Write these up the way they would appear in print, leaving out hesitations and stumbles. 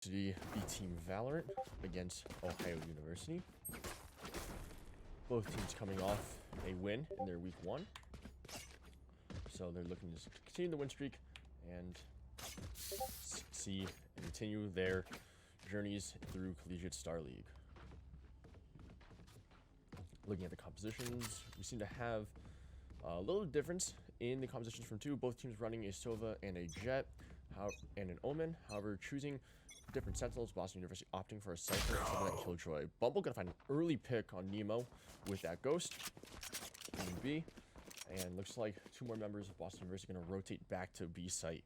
University B Team Valorant against Ohio University. Both teams coming off a win in their week 1. So they're looking to continue the win streak and continue their journeys through Collegiate Starleague. Looking at the compositions, we seem to have a little difference in the compositions from both teams running a Sova and a Jet and an Omen. However, choosing different Sentinels, Boston University opting for a Cypher and that Killjoy. Bumble gonna find an early pick on Nemo with that Ghost in B. And looks like 2 more members of Boston University gonna rotate back to B site.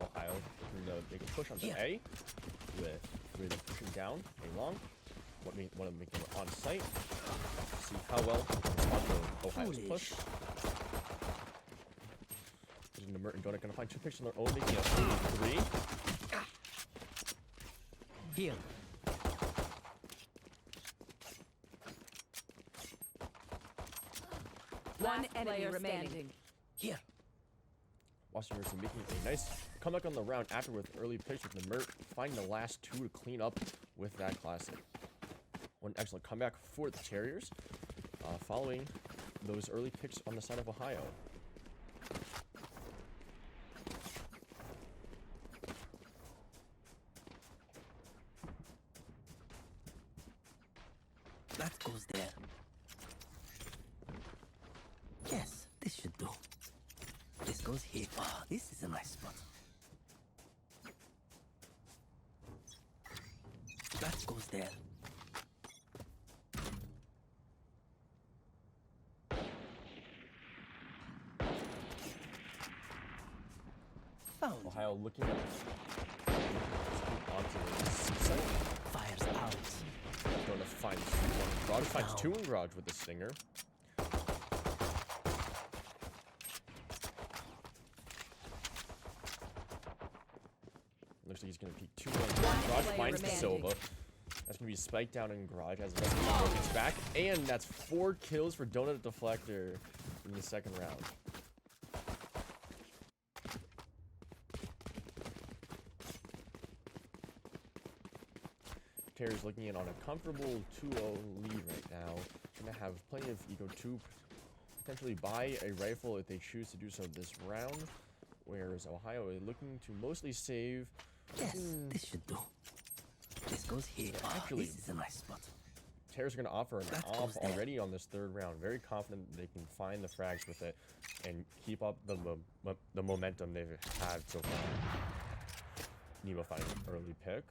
Ohio looking to make a push onto A with 3 of them pushing down A long. One of them making it on site. See how well responds to Ohio's push. Using Mert and Donut gonna find 2 picks on their own, making it 3. Heal. One enemy remaining. Here. Boston University making a nice comeback on the round after with early picks with the Mert, finding the last 2 to clean up with that classic. One excellent comeback for the Terriers, following those early picks on the side of Ohio. That goes there. Yes, this should do. This goes here. Oh, this is a nice spot. That goes there. Found. Ohio looking at onto the site. Fires out. Going to find 1 Garage. Finds 2 in Garage with the Stinger. Looks like he's going to peek 2 in Garage. Finds the Silva. That's going to be spiked down in Garage as the gets back. And that's 4 kills for Donut Deflector in the 2nd round. Terry's looking in on a comfortable 2-0 lead right now. Gonna have plenty of ego to potentially buy a rifle if they choose to do so this round. Whereas Ohio is looking to mostly save. Yes, this should do. This goes here. Actually, this is a nice spot. Terry's gonna offer an off already on this 3rd round. Very confident they can find the frags with it and keep up the momentum they've had so far. Nemo finding an early pick.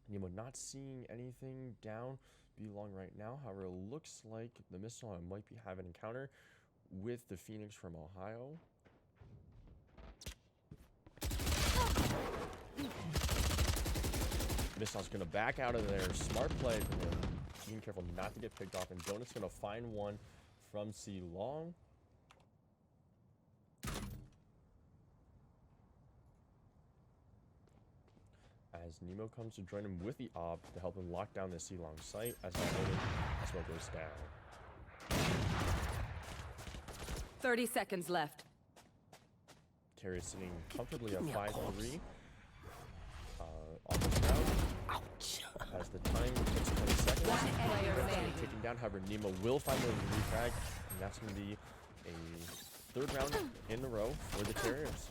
Nemo not seeing anything down B long right now. However, it looks like the missile might be having an encounter with the Phoenix from Ohio. Missile's gonna back out of there. Smart play from him. Being careful not to get picked off. And Donut's gonna find one from C long. As Nemo comes to join him with the op to help him lock down the C-long site as the smoke goes down. 30 seconds left. Terry is sitting comfortably at 5-3 on the ground. Ouch. As the time takes 20 seconds, One player remaining. taking down. However, Nemo will find the refrag, and that's going to be a 3rd round in a row for the Terriers.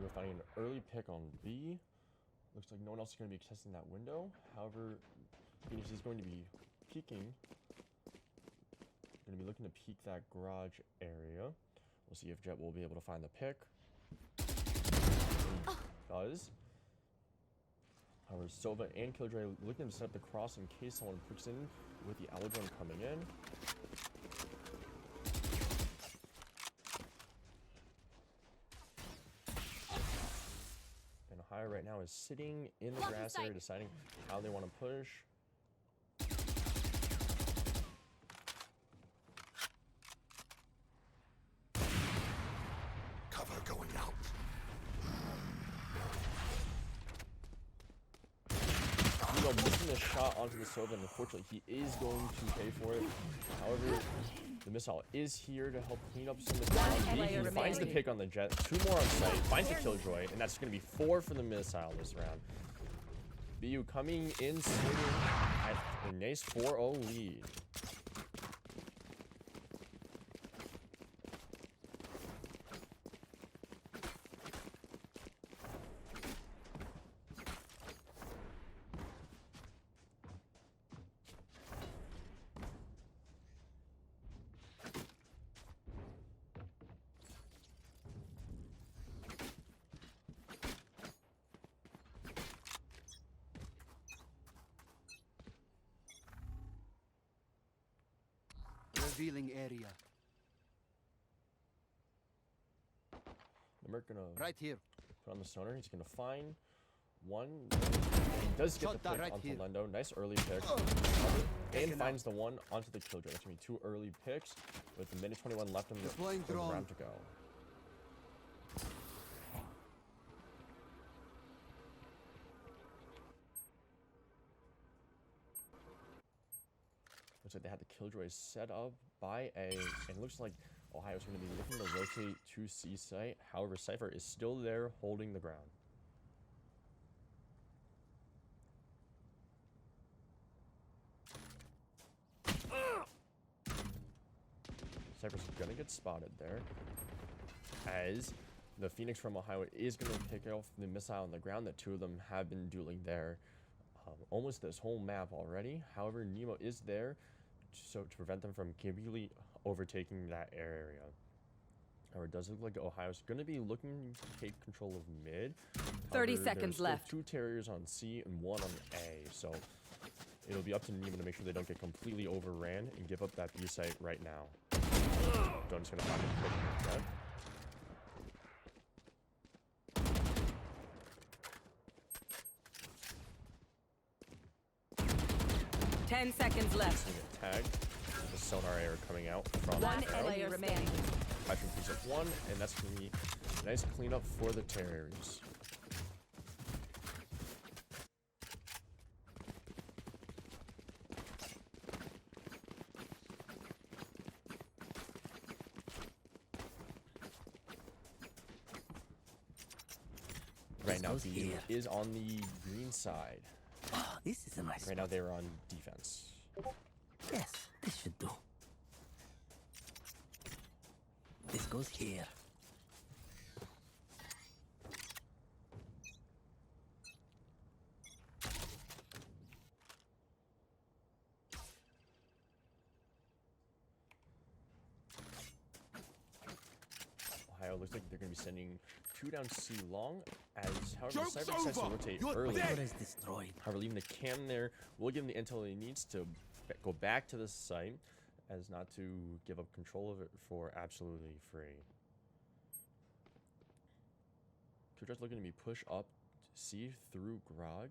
Nemo finding an early pick on B. Looks like no one else is going to be testing that window. However, Phoenix is going to be peeking. Going to be looking to peek that garage area. We'll see if Jet will be able to find the pick. He does. However, Sova and Killjoy looking to set up the cross in case someone picks in with the Owl drone coming in. And Ohio right now is sitting in the grass area deciding how they want to push. Cover going out. Nemo missing the shot onto the Sova, and unfortunately he is going to pay for it. However, the missile is here to help clean up some of the ground. He finds the pick on the Jet, 2 more on site, finds the Killjoy, and that's going to be 4 for the missile this round. BU coming in sitting at a nice 4-0 lead. Revealing area. Merc gonna Right here. put on the sonar. He's gonna find one. He does get Shot the that pick right onto here. Lendo. Nice early pick. And finds the one onto the Killjoy. That's gonna be 2 early picks with a minute 21 left on Deploying the drone. round to go. Looks like they had the Killjoy set up by A, and it looks like Ohio's going to be looking to rotate to C site. However, Cypher is still there holding the ground. Cypher's going to get spotted there, as the Phoenix from Ohio is going to pick off the missile on the ground. The 2 of them have been dueling there almost this whole map already. However, Nemo is there so to prevent them from completely overtaking that area. However, it does look like Ohio's going to be looking to take control of mid. 30 However, seconds there's still left. 2 Terriers on C and 1 on A, so it'll be up to Nemo to make sure they don't get completely overran and give up that B site right now. Don's going to find a quick jet. 10 seconds left. Seeing it tagged. The sonar error coming out from One Arrow. player remaining. Patrick picks up 1, and that's going to be a nice cleanup for the Terriers. Right now, goes BU here. is on the green side. Oh, this is a nice Right now, they're on defense. Yes, this should do. This goes here. Ohio looks like they're going to be sending 2 down C long, as however Joke's Cypher decides to over. rotate You're early. dead. What is destroyed? However, leaving the cam there will give him the intel he needs to go back to the site, as not to give up control of it for absolutely free. Killjoy's looking to be pushed up C through garage.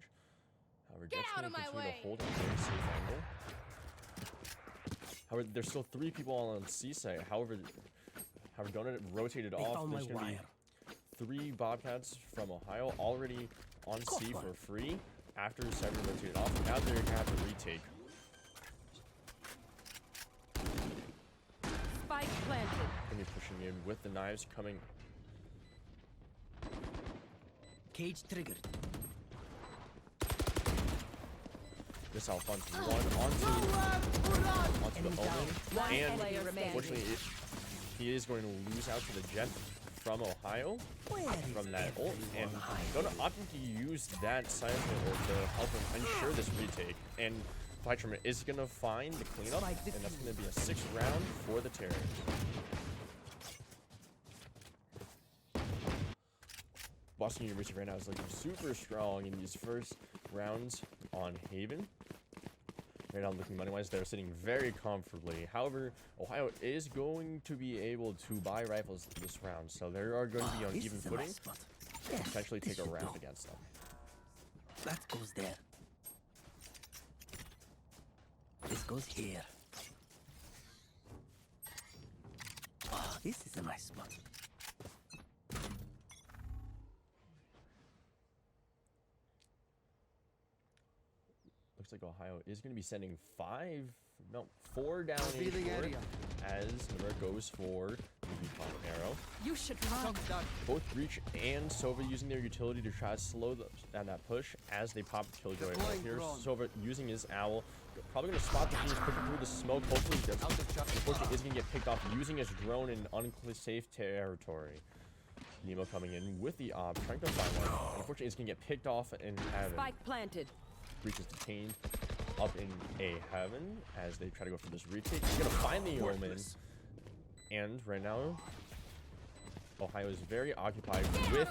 However, Jet's going to continue to hold a very safe angle. However, there's still 3 people on C site. However, Donut rotated They off. found my There's going to be wire. 3 Bobcats from Ohio already on C Cough for one. free after Cyber rotated off. Now they're going to have to retake. Spike planted. Going to be pushing in with the knives coming. Cage triggered. This Alphonse 1 onto the Enemy down. Omen. One And player remaining. unfortunately, he is going to lose out to the Jet from Ohio Where is from that ult, and Ohio? Donut opting to use that silent ult to help him ensure this retake. And Flytrim is gonna find the cleanup, and that's gonna be a 6th round for the Terrors. Boston University right now is looking super strong in these first rounds on Haven. Right now, looking money-wise, they're sitting very comfortably. However, Ohio is going to be able to buy rifles this round, so they are going to be on This even is a footing nice spot. to Yes, potentially this take a should round do. against them. That goes there. This goes here. Oh, this is a nice spot. Looks like Ohio is going to be sending 4 down in short as Numeric goes for the recon arrow. You should run. Both Breach and Sova using their utility to try to slow down that push as they pop Killjoy right here. Sova using his owl, probably going to spot the Phoenix pushing through the smoke. Hopefully he does. Unfortunately, is going to get picked off using his drone in unsafe territory. Nemo coming in with the op, trying to find one. Unfortunately, it's going to get picked off in heaven. Spike planted. Breach is detained up in a heaven as they try to go for this retake. He's going to find the Omen. And right now, Ohio is very occupied with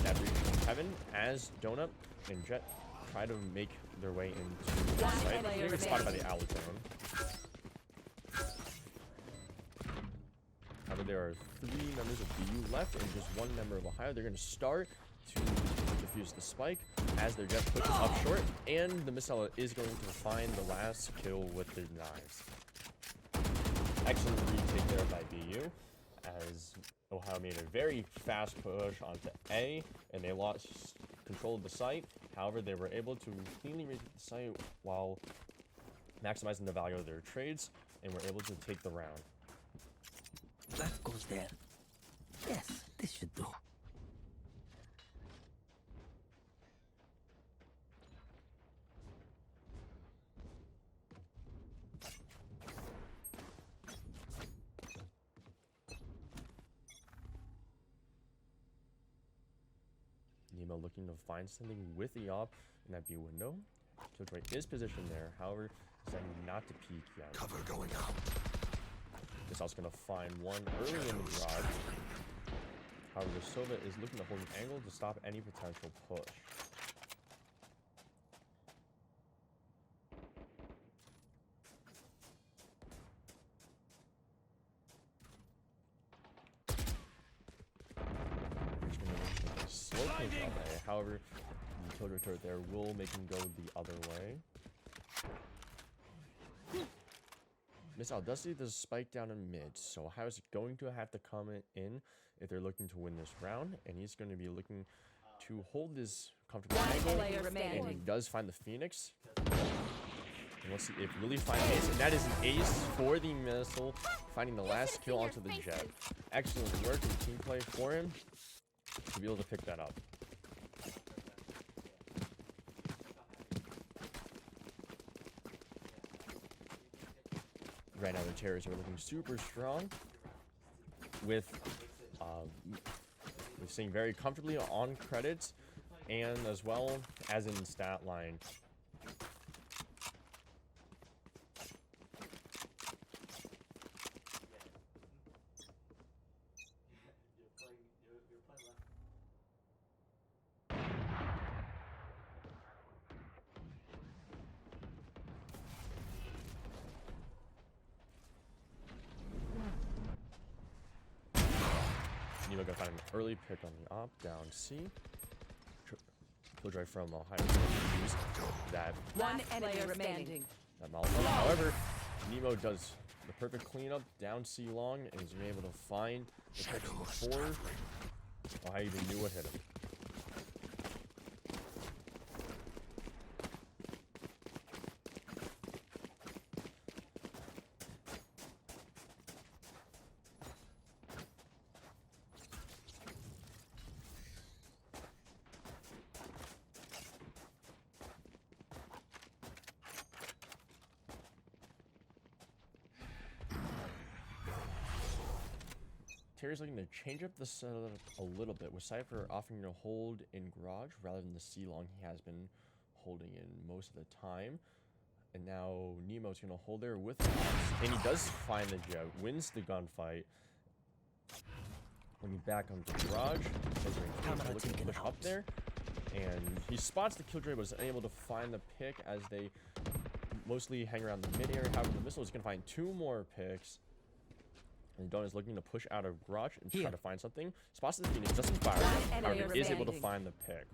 that Breach in heaven as Donut and Jet try to make their way into the site. They're getting spotted by the owl drone. However, there are 3 members of BU left and just 1 member of Ohio. They're going to start to defuse the spike as their jet pushes up short, and the missile is going to find the last kill with their knives. Excellent retake there by BU as Ohio made a very fast push onto A, and they lost control of the site. However, they were able to cleanly retake the site while maximizing the value of their trades, and were able to take the round. That goes there. Yes, this should do. Nemo looking to find something with the op in that B window. Killjoy is positioned there, however, deciding not to peek yet. Cover going out. This also going to find one early in the garage. However, Sova is looking to hold an angle to stop any potential push. Breach going to make a slow push up A. However, the Killjoy turret there will make him go the other way. Missile does see the spike down in mid, so Ohio's going to have to come in if they're looking to win this round, and he's going to be looking to hold this comfortable angle, player and he remaining. does find the Phoenix. And let's see if really find ace, and that is an ace for the missile, finding the last kill onto the jet. Excellent work and team play for him to be able to pick that up. Right now, the Terrors are looking super strong with staying very comfortably on credits and as well as in stat line. Nemo gonna find an early pick on the op down C. Killjoy from Ohio is going to use that One enemy remaining. Molotov. However, Nemo does the perfect cleanup down C long and is able to find the pitch before Ohio even knew what hit him. Terry's looking to change up the setup a little bit, with Cypher offering to hold in Garage rather than the C-Long he has been holding in most of the time. And now Nemo's going to hold there with the Ops, and he does find the Jet, wins the gunfight. When he back onto the Garage, looking to push up there, and he spots the Killjoy but is unable to find the pick as they mostly hang around the mid area. However, the Missile is going to find 2 more picks. And Don is looking to push out of Garage and try to find something. Spots the Phoenix, doesn't fire it, however, is able to find the pick.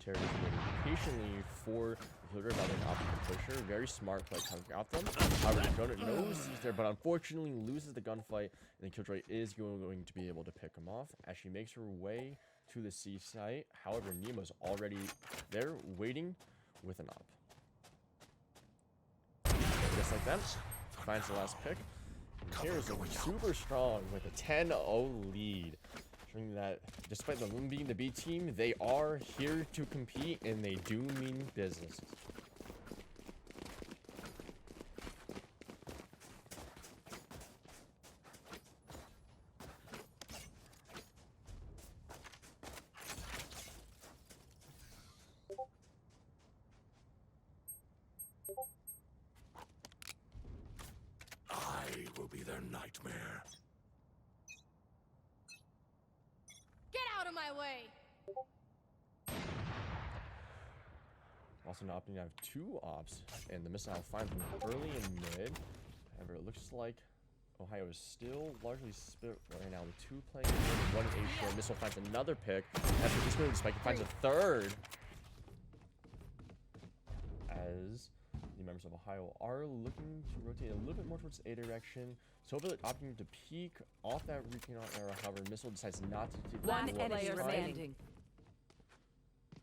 Terry is waiting patiently for the Killjoy rather than opting to push her. Very smart play coming out them. However, the Donut knows he's there, but unfortunately loses the gunfight, and the Killjoy is going to be able to pick him off as she makes her way to the C site. However, Nemo's already there waiting with an op. Just like that, finds the last pick. Here's super strong with a 10-0 lead. Showing that despite them being the B team, they are here to compete and they do mean business. I will be their nightmare. Get out of my way! Also, not opting to have 2 ops, and the missile finds them early and mid. However, it looks like Ohio is still largely split right now with 2 playing mid, 1 H4. Missile finds another pick. After he's going to spike, he finds a third. As the members of Ohio are looking to rotate a little bit more towards the A direction. Sova opting to peek off that recon arrow. However, Missile decides not to take One the enemy remaining.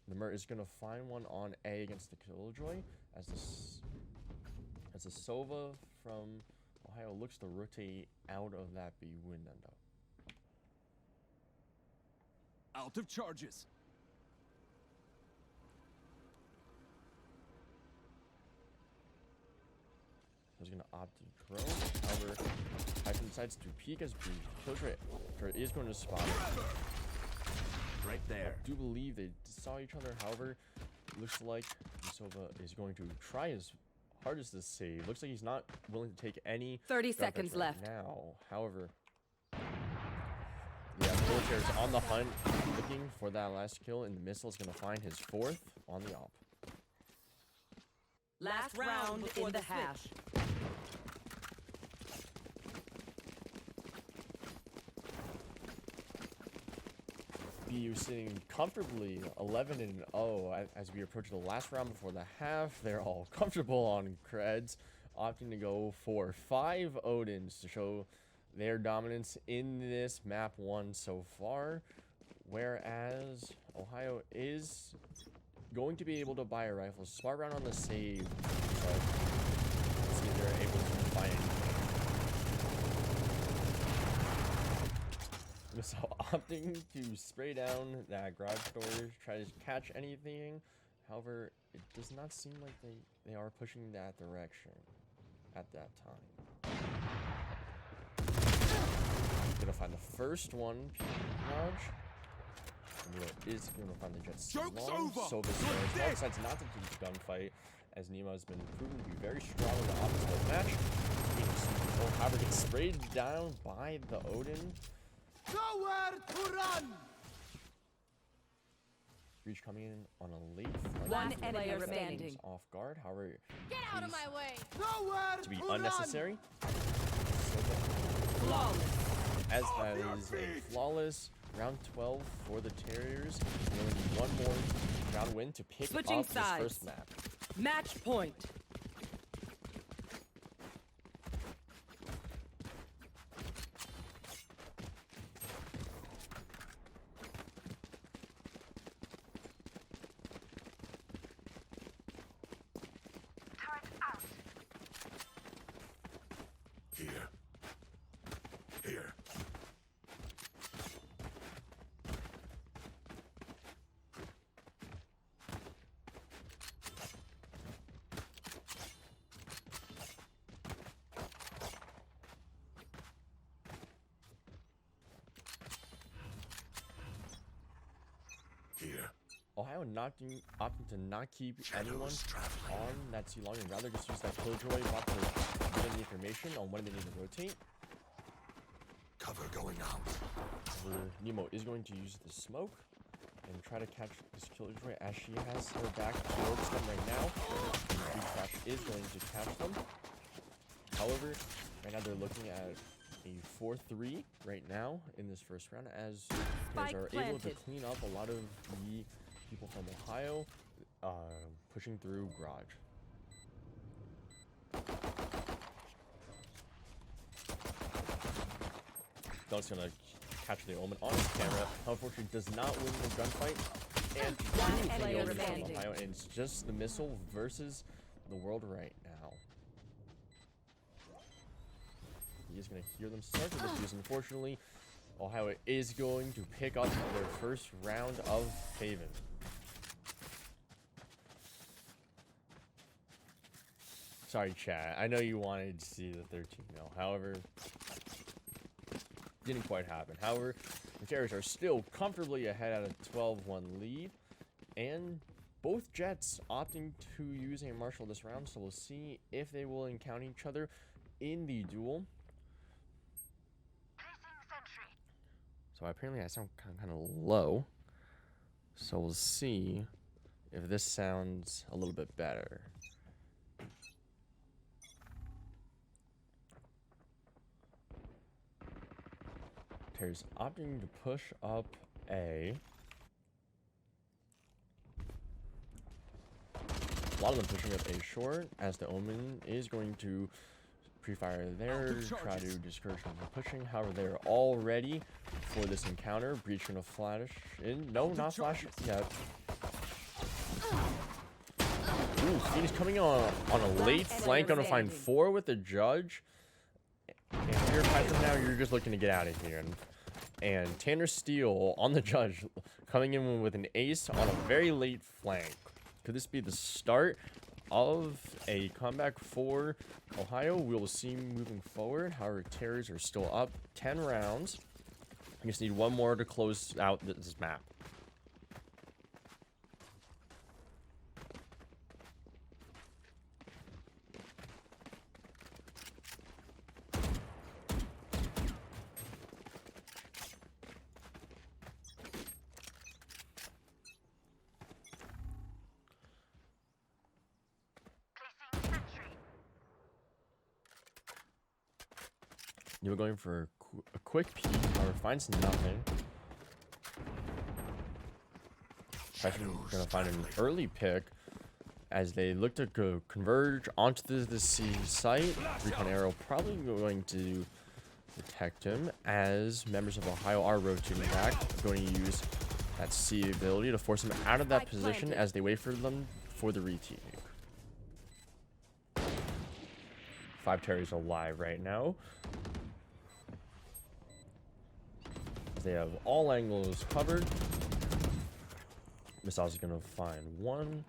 The Mer is gonna find one on A against the Killjoy as the Sova from Ohio looks to rotate out of that B window. Out of charges. He's gonna opt to grow. However, Typhon decides to peek as Killjoy is going to spot it. Right there. I do believe they saw each other. However, it looks like Sova is going to try his hardest to save. Looks like he's not willing to take any 30 gun seconds picks right left. now. However, yeah, Military is on the hunt, looking for that last kill, and the Missile is going to find his 4th on the op. Last round in the hash. BU sitting comfortably 11-0 as we approach the last round before the half. They're all comfortable on creds, opting to go for 5 Odins to show their dominance in this map 1 so far, whereas Ohio is going to be able to buy a rifle. Smart round on the save, so let's see if they're able to find anything. So opting to spray down that garage door, try to catch anything. However, it does not seem like they are pushing that direction at that time. Gonna find the first one, garage. Nemo is gonna find the Jets. Joke's long. over. So decides not to keep the gunfight, as Nemo has been proven to be very strong in the opposite match. However, gets sprayed down by the Odin. Nowhere to run. Breach coming in on a late One flank. enemy That remaining. seems off guard. However, Get out of my way! Nowhere to be to unnecessary. Flawless. As that is a flawless round 12 for the Terriers. They only need one more round win to pick Switching up this sides. first map. Match point. Here. Here. Ohio opting to not keep anyone on that C long and rather just use that Killjoy bot to get them the information on when they need to rotate. Cover going out. Nemo is going to use the smoke and try to catch this Killjoy as she has her back towards them right now. The Crash is going to catch them. However, right now they're looking at a 4-3 right now in this first round as players are able to clean up a lot of the people from Ohio pushing through Garage. Doug's gonna catch the Omen on his camera. Unfortunately, does not win the gunfight. And the Omen from Ohio, and it's just the missile versus the world right now. He is going to hear them start to defuse. Unfortunately, Ohio is going to pick up their first round of Haven. Sorry, chat. I know you wanted to see the 13-0. However, didn't quite happen. However, the Terriers are still comfortably ahead at a 12-1 lead. And both Jets opting to use a Marshal this round. So we'll see if they will encounter each other in the duel. So apparently I sound kind of low. So we'll see if this sounds a little bit better. Terry's opting to push up A. A lot of them pushing up A short as the Omen is going to pre-fire there, try to discourage them from pushing. However, they're all ready for this encounter. Breach gonna flash in. No, not flash yet. Ooh, Phoenix coming on a late flank, gonna find 4 with the Judge. And if you're Python now, you're just looking to get out of here. And Tanner Steele on the Judge, coming in with an ace on a very late flank. Could this be the start of a comeback for Ohio? We'll see moving forward. However, Terriers are still up 10 rounds. You just need one more to close out this map. You were going for a quick peek, however, finds nothing. Python gonna find an early pick as they look to go converge onto the C site. Recon Arrow probably going to detect him as members of Ohio are rotating back, going to use that C ability to force him out of that position as they wait for them for the retake. 5 Terriers alive right now. They have all angles covered. Missile's gonna find 1.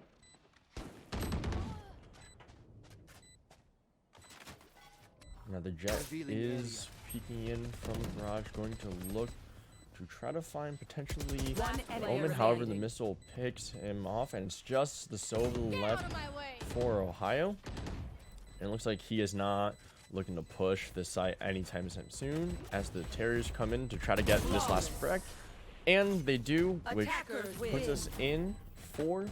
Now the Jet is peeking in from Garage, going to look to try to find potentially Omen. However, the missile picks him off, and it's just the Sova left for Ohio. And it looks like he is not looking to push this site anytime soon as the Terriers come in to try to get this last frag. And they do, which puts us in for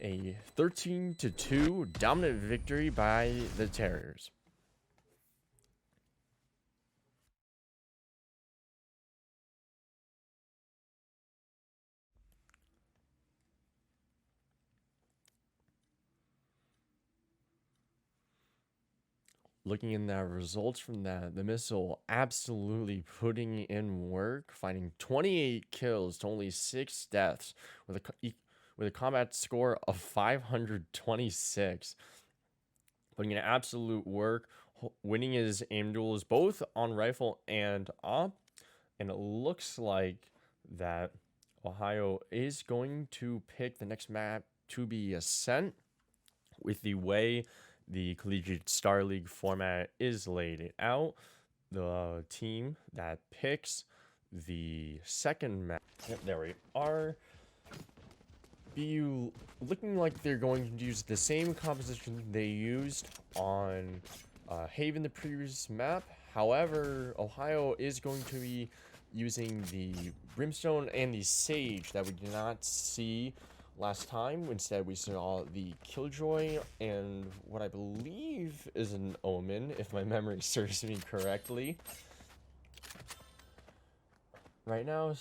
a 13-2 dominant victory by the Terriers. Looking in the results from that, the missile absolutely putting in work, finding 28 kills to only 6 deaths with a combat score of 526. Putting in absolute work, winning his aim duels both on rifle and op. And it looks like that Ohio is going to pick the next map to be Ascent with the way the Collegiate Starleague format is laid out. The team that picks the second map, there we are, BU looking like they're going to use the same composition they used on Haven, the previous map. However, Ohio is going to be using the Brimstone and the Sage that we did not see last time. Instead, we saw the Killjoy and what I believe is an Omen, if my memory serves me correctly. Right now,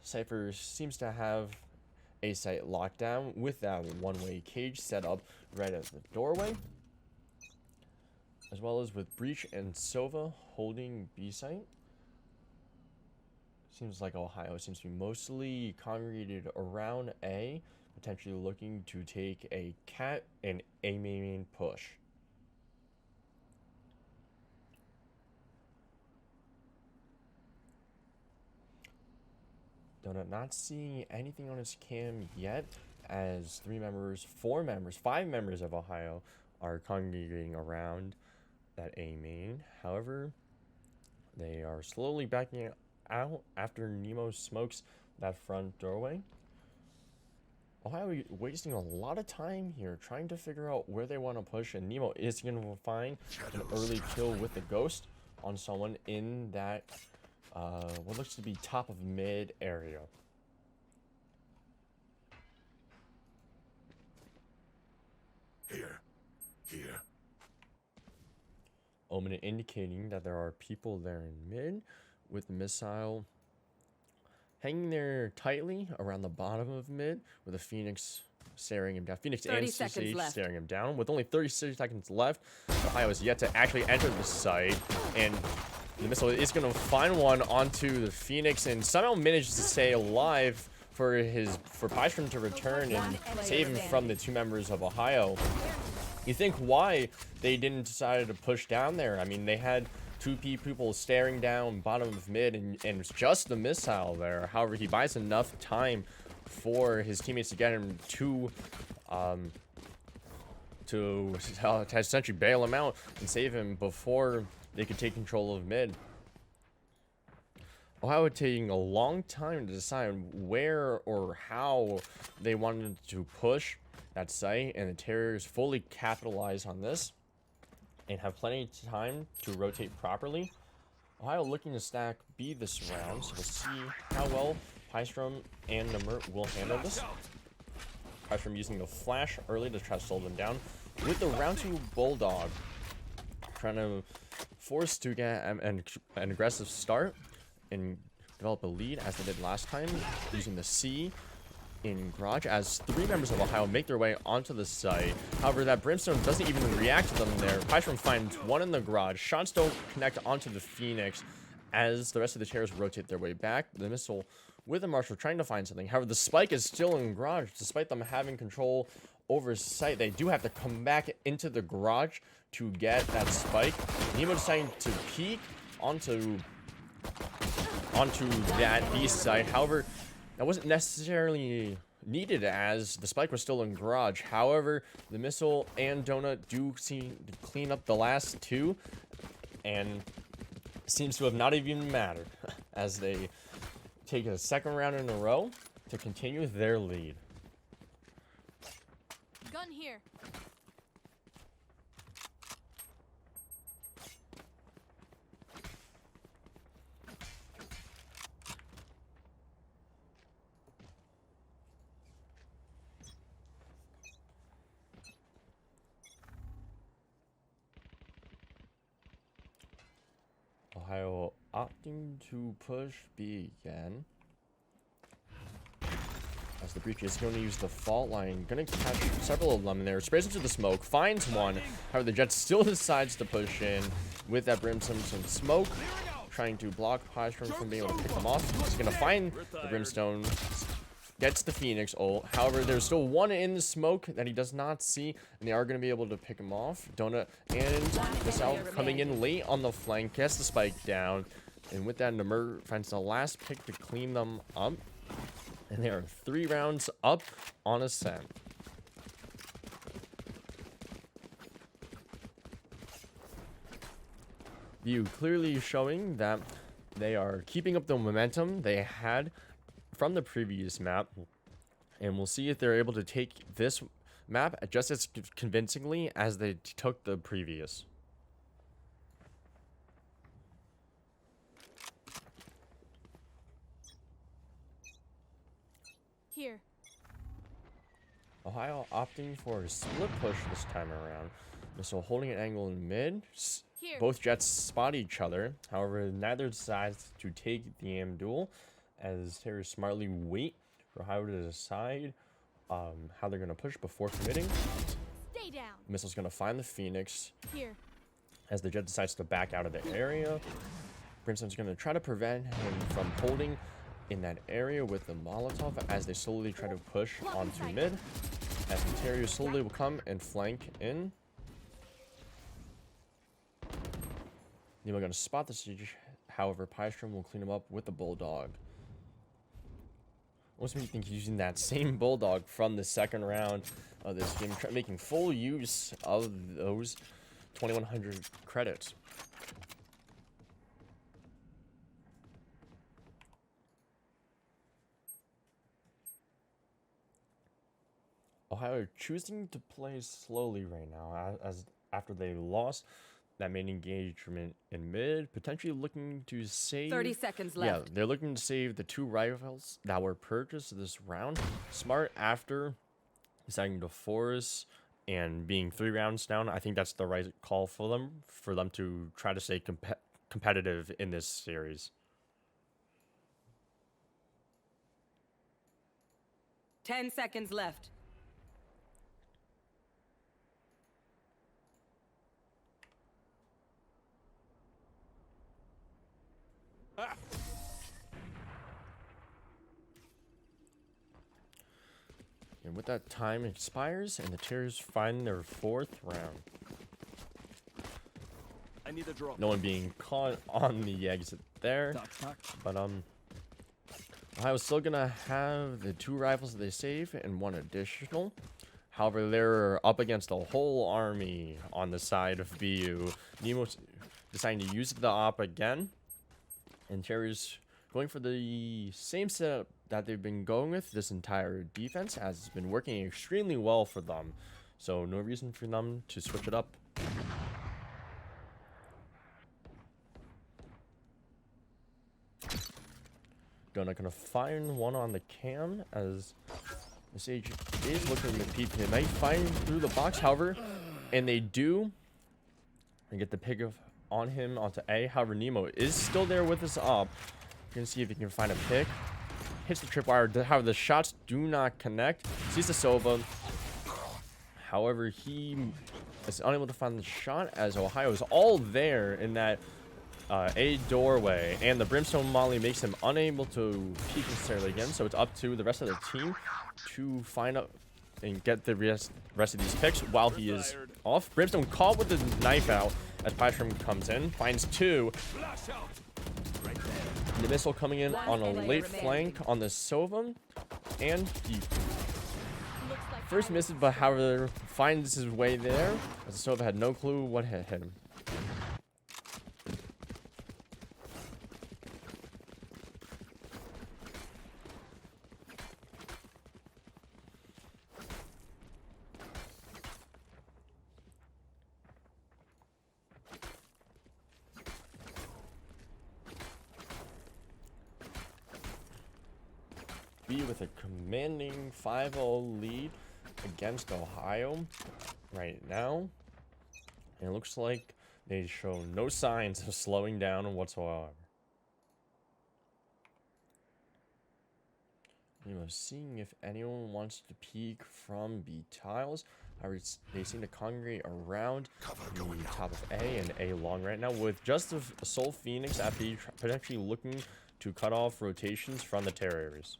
Cypher seems to have A site lockdown with that one-way cage set up right at the doorway, as well as with Breach and Sova holding B site. Seems like Ohio seems to be mostly congregated around A, potentially looking to take a cat and A main push. Donut not seeing anything on his cam yet, as 5 members of Ohio are congregating around that A main. However, they are slowly backing out after Nemo smokes that front doorway. Ohio wasting a lot of time here trying to figure out where they want to push, and Nemo is going to find an early kill with the ghost on someone in that what looks to be top of mid area. Here. Omen indicating that there are people there in mid, with the missile hanging there tightly around the bottom of mid, with a Phoenix staring him down. Phoenix 30 and seconds Sage left. staring him down. With only 36 seconds left, Ohio is yet to actually enter the site, and the missile is going to find one onto the Phoenix and somehow manages to stay alive for Pystrom to return and save him from the 2 members of Ohio. You think why they didn't decide to push down there? I mean, they had 2 people staring down bottom of mid, and it's just the missile there. However, he buys enough time for his teammates to get him to essentially bail him out and save him before they could take control of mid. Ohio taking a long time to decide where or how they wanted to push that site, and the Terriers fully capitalize on this and have plenty of time to rotate properly. Ohio looking to stack B this round, so we'll see how well Pystrom and Nummer will handle this. Pystrom using the flash early to try to slow them down, with the round 2 Bulldog trying to force to get an aggressive start and develop a lead as they did last time, using the C in garage, as 3 members of Ohio make their way onto the site. However, that Brimstone doesn't even react to them there. Pystrom finds one in the garage. Shots don't connect onto the Phoenix as the rest of the Terrors rotate their way back. The missile with the Marshal trying to find something. However, the spike is still in garage. Despite them having control over site, they do have to come back into the garage to get that spike. Nemo deciding to peek onto that B site. However, that wasn't necessarily needed as the spike was still in garage. However, the missile and Donut do seem to clean up the last 2, and seems to have not even mattered as they take a 2nd round in a row to continue their lead. Gun here. Ohio opting to push B again, as the Breach is going to use the fault line. Going to catch several of them in there. Sprays into the smoke. Finds one. However, the Jet still decides to push in with that Brimstone smoke, trying to block Pystrom from being able to pick them off. He's going to find the Brimstone. Gets the Phoenix ult. However, there's still one in the smoke that he does not see, and they are going to be able to pick him off. Donut and Missile coming in late on the flank. Gets the spike down. And with that, Namur finds the last pick to clean them up. And they are 3 rounds up on Ascent. View clearly showing that they are keeping up the momentum they had from the previous map. And we'll see if they're able to take this map just as convincingly as they took the previous. Here. Ohio opting for a split push this time around. Missile holding an angle in mid. Here. Both jets spot each other. However, neither decides to take the aim duel, as Terrors smartly wait for Ohio to decide how they're going to push before committing. Stay down. Missile's going to find the Phoenix Here. as the jet decides to back out of the area. Brimstone's going to try to prevent him from holding in that area with the Molotov as they slowly try to push onto mid. As the Terriers slowly will come and flank in. Nemo going to spot the siege. However, Pystrom will clean him up with the Bulldog. Almost makes me think he's using that same Bulldog from the second round of this game, making full use of those 2100 credits. Ohio choosing to play slowly right now as after they lost that main engagement in mid, potentially looking to save 30 seconds left. Yeah, they're looking to save the 2 rifles that were purchased this round. Smart after deciding to force and being 3 rounds down. I think that's the right call for them to try to stay competitive in this series. 10 seconds left. And with that, time expires, and the Terriers find their 4th round. I need a drop. No one being caught on the exit there. But Ohio's still gonna have the 2 rifles that they save and 1 additional. However, they're up against a whole army on the side of BU. Nemo's deciding to use the op again. And Terriers going for the same setup that they've been going with this entire defense, as it's been working extremely well for them. So no reason for them to switch it up. Gonna find one on the cam as the Sage is looking to peep. They might find through the box, however, and they do. And get the pick on him onto A. However, Nemo is still there with his op. We're gonna see if he can find a pick. Hits the tripwire. However, the shots do not connect. Sees the Sova. However, he is unable to find the shot as Ohio is all there in that A doorway. And the Brimstone Molly makes him unable to peek necessarily again. So it's up to the rest of the team to find out and get the rest of these picks while he is off. Brimstone caught with the knife out as Pystrom comes in. Finds 2. The missile coming in on a late flank on the Sova, and he first misses, but however finds his way there as the Sova had no clue what had hit him. With a commanding 5-0 lead against Ohio right now. And it looks like they show no signs of slowing down whatsoever. Seeing if anyone wants to peek from B tiles. However, they seem to congregate around the top of A and A long right now, with just a sole Phoenix at B potentially looking to cut off rotations from the Terriers.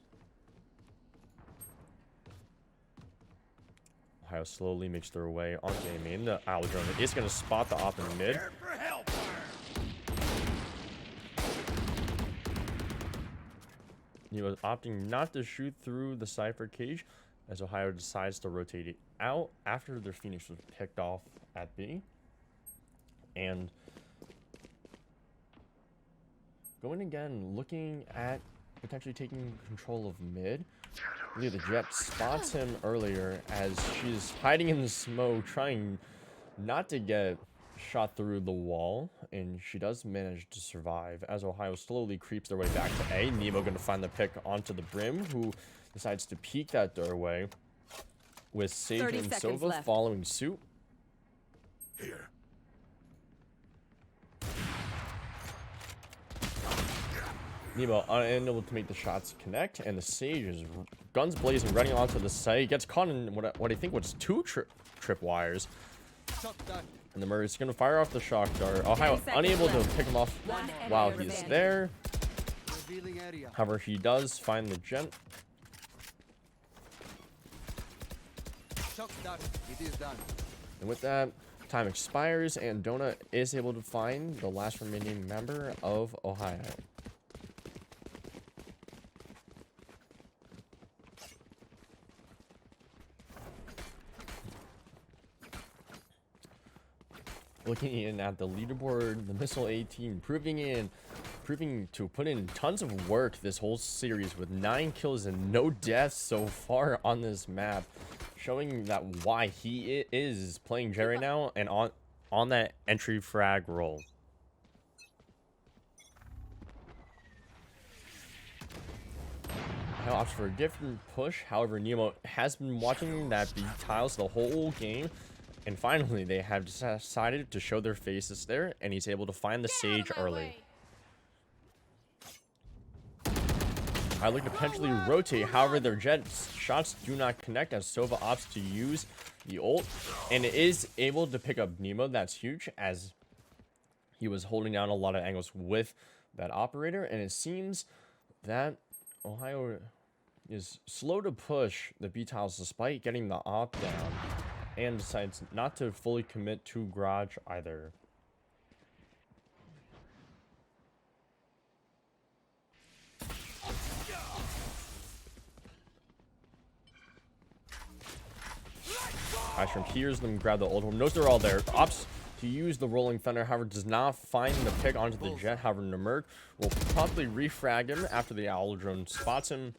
Ohio slowly makes their way onto A main. The Owl drone is going to spot the op in mid. He was opting not to shoot through the Cypher cage as Ohio decides to rotate it out after their Phoenix was picked off at B. And going again, looking at potentially taking control of mid. Really, the Jet spots him earlier as she's hiding in the smoke, trying not to get shot through the wall, and she does manage to survive as Ohio slowly creeps their way back to A. Nemo gonna find the pick onto the Brim, who decides to peek that doorway, with Sage 30 and seconds Sova left. following suit. Here. Nemo unable to make the shots connect, and the Sage is guns blazing, running onto the site. Gets caught in what I think was two trip wires. And the Murray's gonna fire off the shock dart. Ohio unable to pick him off while he's there. However, he does find the Gent. And with that, time expires, and Donut is able to find the last remaining member of Ohio. Looking in at the leaderboard, the Missile A team proving to put in tons of work this whole series with 9 kills and no deaths so far on this map, showing that why he is playing Jet right now and on that entry frag role. Ohio opts for a different push. However, Nemo has been watching that B tiles the whole game. And finally, they have decided to show their faces there, and he's able to find the Sage early. I look to potentially rotate, however, their Jet shots do not connect as Sova opts to use the ult, and it is able to pick up Nemo. That's huge, as he was holding down a lot of angles with that operator, and it seems that Ohio is slow to push the B tiles despite getting the op down, and decides not to fully commit to Garage either. Ashram hears them grab the ult, knows they're all there, opts to use the Rolling Thunder, however does not find the pick onto the Jet. However, Namerk will promptly refrag him after the Owl drone spots him.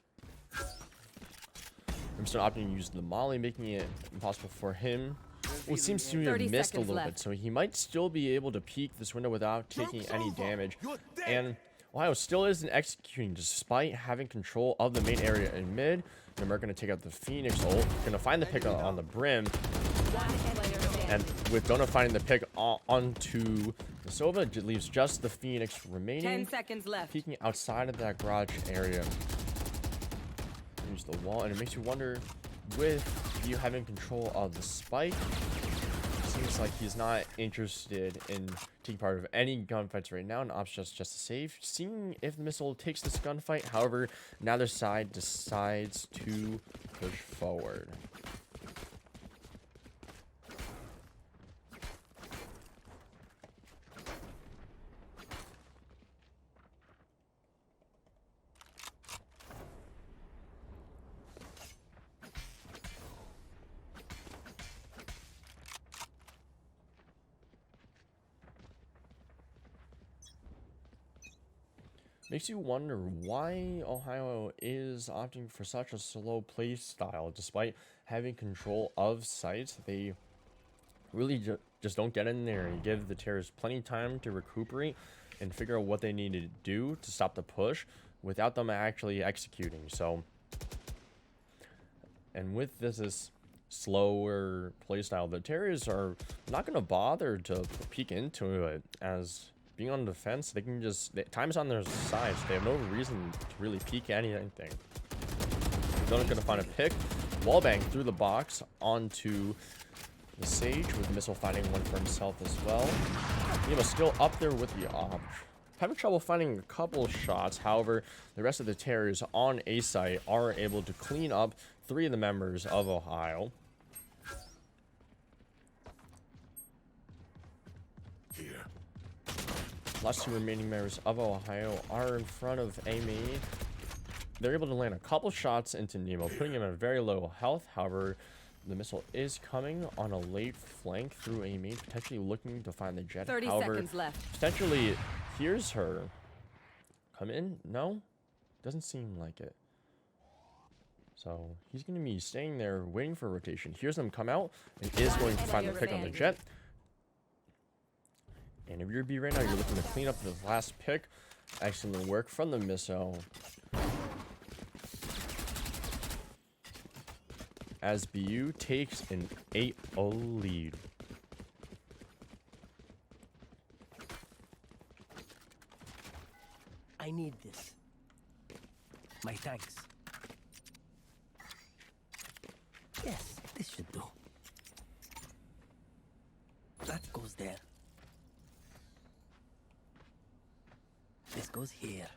Brimstone opting to use the Molly, making it impossible for him. Well, it seems to have missed a little bit, so he might still be able to peek this window without taking any damage. And Ohio still isn't executing despite having control of the main area in mid. And we're going to take out the Phoenix ult, going to find the pick on the Brim. And with Donut finding the pick onto the Sova, it leaves just the Phoenix remaining. 10 seconds left. Peeking outside of that garage area. Use the wall, and it makes you wonder, with you having control of the spike, it seems like he's not interested in taking part of any gunfights right now, and opts just to save, seeing if the missile takes this gunfight. However, neither side decides to push forward. Makes you wonder why Ohio is opting for such a slow play style. Despite having control of sites, they really just don't get in there and give the Terrors plenty of time to recuperate and figure out what they need to do to stop the push without them actually executing. So, and with this slower play style, the Terrors are not going to bother to peek into it, as being on defense, they can just, time's on their side, so they have no reason to really peek anything. Donut's gonna find a pick, wallbang through the box onto the Sage, with Missile finding one for himself as well. Nemo's still up there with the op. Having trouble finding a couple shots, however, the rest of the Terrors on A site are able to clean up 3 of the members of Ohio. Here. Last 2 remaining members of Ohio are in front of Amy. They're able to land a couple shots into Nemo, putting him at very low health. However, the missile is coming on a late flank through Amy, potentially looking to find the Jet. 30 However, seconds left. potentially hears her. Come in? No? Doesn't seem like it. So he's going to be staying there waiting for a rotation. Here's them come out and is going to find the pick on the jet. And if you're B right now, you're looking to clean up the last pick. Excellent work from the missile. As BU takes an 8-0 lead. I need this. My thanks. Yes, this should do. That goes there. This goes here.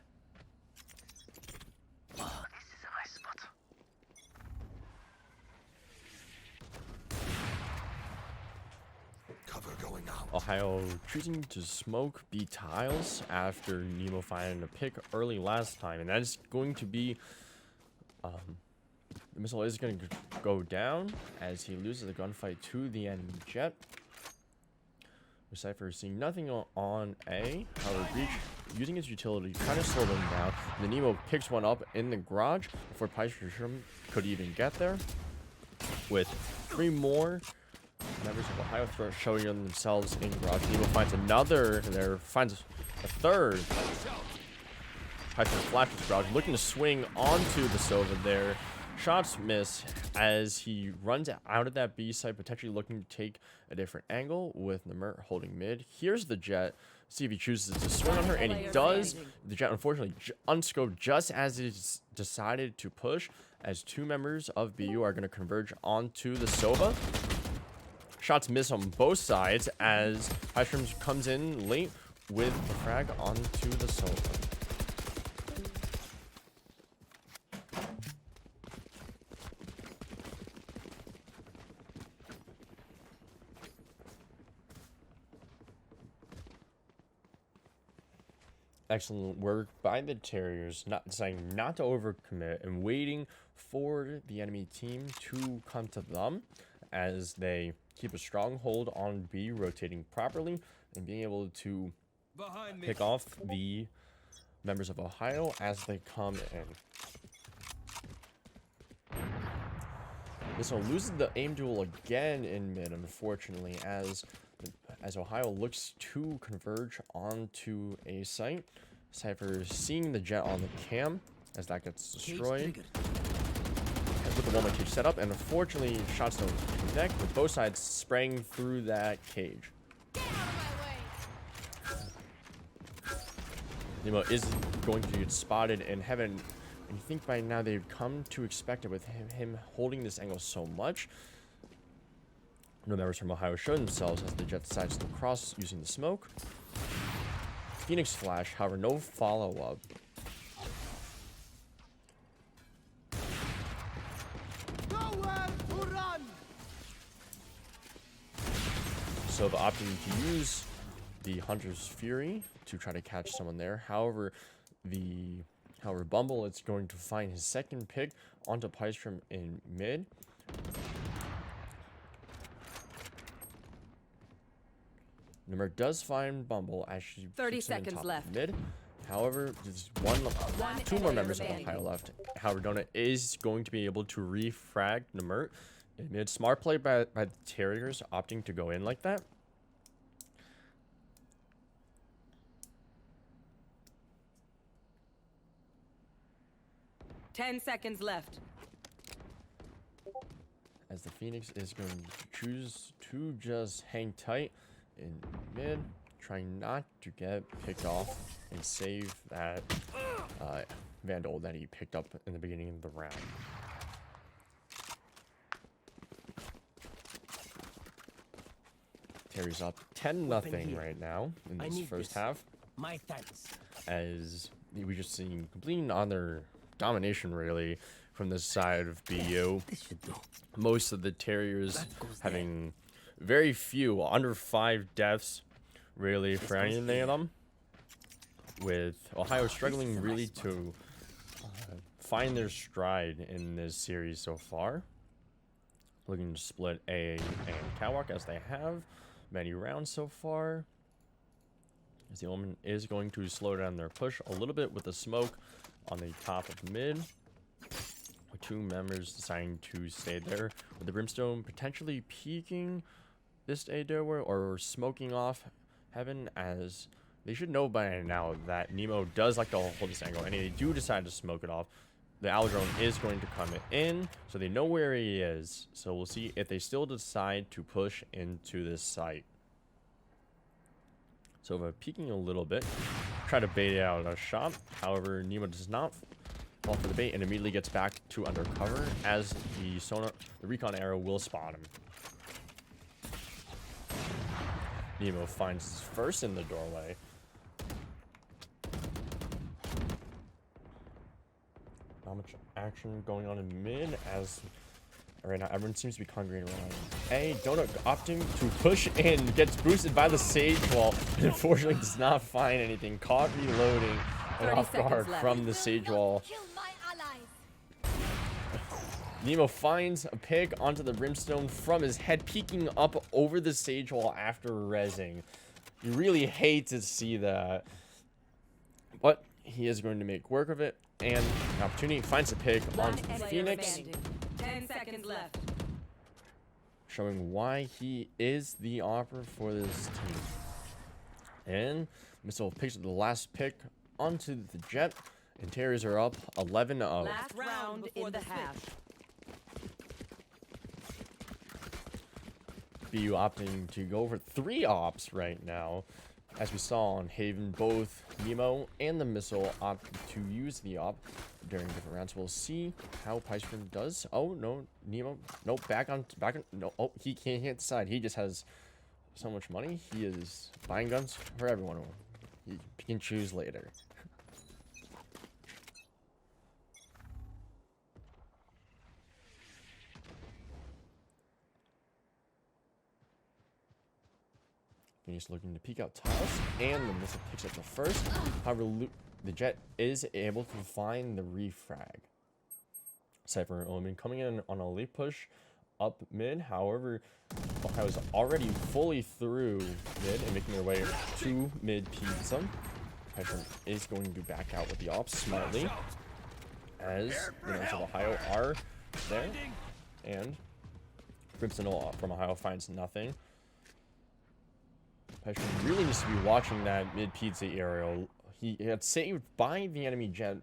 Oh, this is a nice spot. Cover going out. Ohio choosing to smoke B tiles after Nemo finding a pick early last time, and that is going to be the missile is going to go down as he loses the gunfight to the enemy jet. Cypher is seeing nothing on A. However, Breach using his utility trying to slow them down. The Nemo picks one up in the garage before Pyshram could even get there. With 3 more members of Ohio showing themselves in garage. Nemo finds another there, finds a third. Python flashes garage, looking to swing onto the Sova there. Shots miss as he runs out of that B site, potentially looking to take a different angle with Namert holding mid. Here's the jet. See if he chooses to swing on her, and he does. The jet unfortunately unscoped just as it's decided to push, as 2 members of BU are going to converge onto the Sova. Shots miss on both sides as Pyshram comes in late with the frag onto the Sova. Excellent work by the Terriers, deciding not to overcommit and waiting for the enemy team to come to them as they keep a strong hold on B, rotating properly and being able to pick off the members of Ohio as they come in. This one loses the aim duel again in mid, unfortunately, as Ohio looks to converge onto a site. Cypher seeing the jet on the cam as that gets destroyed. And with the 1-way cage set up, and unfortunately shots don't connect, with both sides spraying through that cage. Get out of my way. Nemo is going to get spotted in heaven, and you think by now they've come to expect it with him holding this angle so much. No members from Ohio show themselves as the jet decides to cross using the smoke. Phoenix flash, however, no follow-up. So the opting to use the Hunter's Fury to try to catch someone there. However, Bumble is going to find his second pick onto Pyshram in mid. Number does find Bumble as she 30 keeps him in seconds top left. mid. However, there's two more members of Ohio left. However, Donut is going to be able to refrag Namert in mid. Smart play by the Terriers opting to go in like that. Ten seconds left. As the Phoenix is going to choose to just hang tight in mid, trying not to get picked off and save that Vandal that he picked up in the beginning of the round. Terry's up 10-0 right now in this first half. My thanks. As we just seen completing on their domination really from this side of BU. This should do. Most of the Terriers having very few, under 5 deaths really for any of them. With Ohio struggling really to find their stride in this series so far. Looking to split A and Catwalk as they have many rounds so far. As the Omen is going to slow down their push a little bit with the smoke. on the top of mid, with 2 members deciding to stay there, with the Brimstone potentially peeking this A doorway or smoking off heaven, as they should know by now that Nemo does like to hold this angle, and they do decide to smoke it off. The Aldrone is going to come in, so they know where he is. So we'll see if they still decide to push into this site. So we're peeking a little bit, try to bait out a shot. However, Nemo does not fall for the bait and immediately gets back to undercover, as the recon arrow will spot him. Nemo finds his first in the doorway. Not much action going on in mid, as right now everyone seems to be congregating around A. Donut opting to push in, gets boosted by the Sage Wall, and unfortunately does not find anything. Caught reloading and off guard from the Sage Wall. Kill my allies. Nemo finds a pick onto the Brimstone from his head, peeking up over the Sage Wall after rezzing. You really hate to see that, but he is going to make work of it, and an opportunity finds a pick onto the Phoenix, 10 seconds left. showing why he is the opera for this team. And Missile picks up the last pick onto the Jet, and Terriers are up 11-0. Last round in the half. BU opting to go for 3 ops right now. As we saw on Haven, both Nemo and the Missile opt to use the op during different rounds. We'll see how Piceford does. Oh, no, Nemo. No, back on. No, oh, he can't hit the side. He just has so much money. He is buying guns for everyone. He can choose later. He's looking to peek out tiles, and the Missile picks up the first. However, the Jet is able to find the refrag. Cypher and Omen coming in on a late push up mid. However, Ohio's already fully through mid and making their way to mid pizza. Cypher is going to back out with the ops smartly, as the Knights of Ohio are there, and Crimson from Ohio finds nothing. Piceford really needs to be watching that mid-pizza aerial. He got saved by the enemy Jet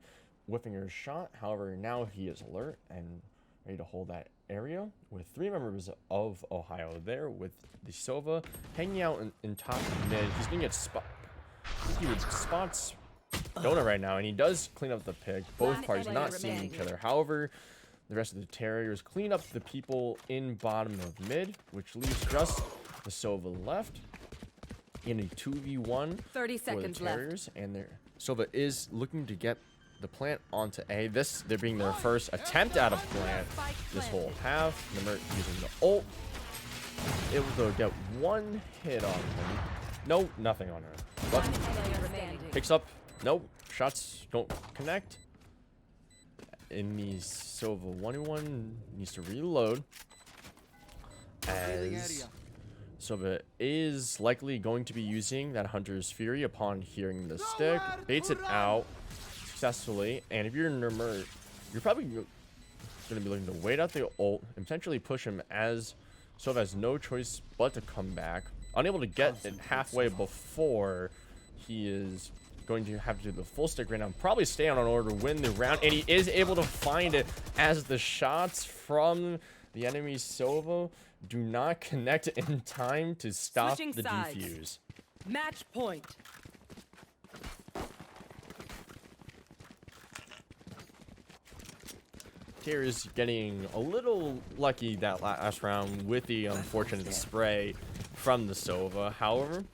whipping her shot. However, now he is alert and ready to hold that area with 3 members of Ohio there, with the Sova hanging out in top of mid. He's going to get he would spots Donut right now, and he does clean up the pick. Both parties not seeing each other. However, the rest of the Terriers clean up the people in bottom of mid, which leaves just the Sova left. In a 2v1 30 seconds for the Terriers, and their Sova is looking to get the plant onto A. They're being their first attempt at a plant this whole half. Number using the ult, able to get 1 hit on him. No, nothing on her. But picks up. Nope, shots don't connect. In the Sova 1v1 needs to reload, as Sova is likely going to be using that Hunter's Fury upon hearing the stick. Baits it out successfully. And if you're Nermer, you're probably going to be looking to wait out the ult and potentially push him, as Sova has no choice but to come back. Unable to get it halfway before he is going to have to do the full stick right now. Probably stay on in order to win the round. And he is able to find it, as the shots from the enemy Sova do not connect in time to stop the defuse. Match point. Tier is getting a little lucky that last round with the unfortunate spray from the Sova. However,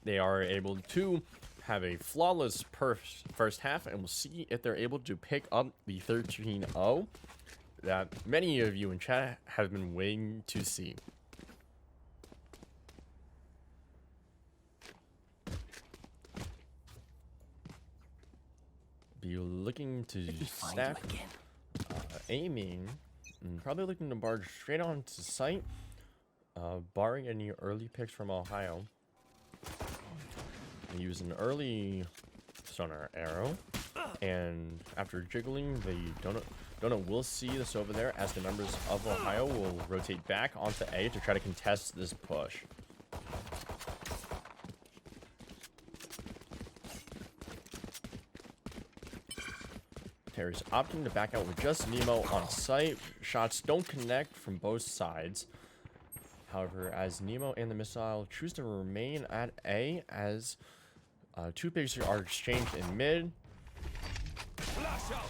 they are able to have a flawless first half, and we'll see if they're able to pick up the 13-0 that many of you in chat have been waiting to see. Be looking to stack, aiming, and probably looking to barge straight onto site, barring any early picks from Ohio. Use an early sonar arrow. And after jiggling, the donut will see this over there as the members of Ohio will rotate back onto A to try to contest this push. Terry's opting to back out with just Nemo on site. Shots don't connect from both sides. However, as Nemo and the missile choose to remain at A, as two pigs are exchanged in mid.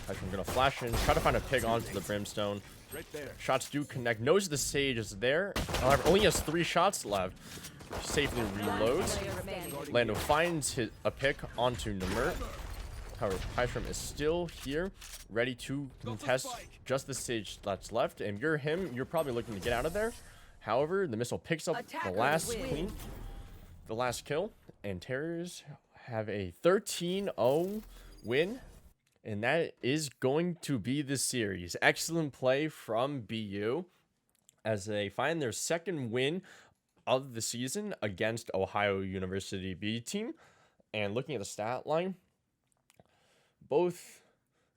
I'm gonna flash in, try to find a pig onto the brimstone. Right there. Shots do connect. Knows the sage is there. However, only has 3 shots left. Safely reloads. Lando finds a pick onto Namur. However, Pystrom is still here, ready to contest just the stage that's left. And you're him, you're probably looking to get out of there. However, the missile picks up the last kill, and Terriers have a 13-0 win, and that is going to be the series. Excellent play from BU as they find their second win of the season against Ohio University B team. And looking at the stat line, both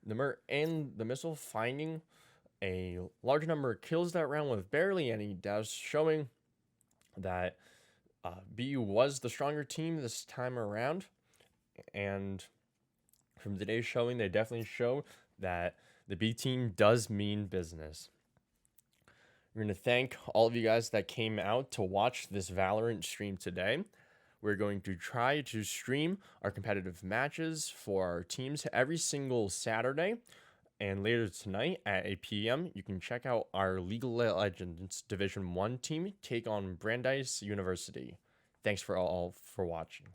Namur and the missile finding a large number of kills that round with barely any deaths, showing that BU was the stronger team this time around. And from today's showing, they definitely show that the B team does mean business. We're going to thank all of you guys that came out to watch this Valorant stream today. We're going to try to stream our competitive matches for our teams every single Saturday. And later tonight at 8 p.m., you can check out our League of Legends Division 1 team take on Brandeis University. Thanks for all for watching.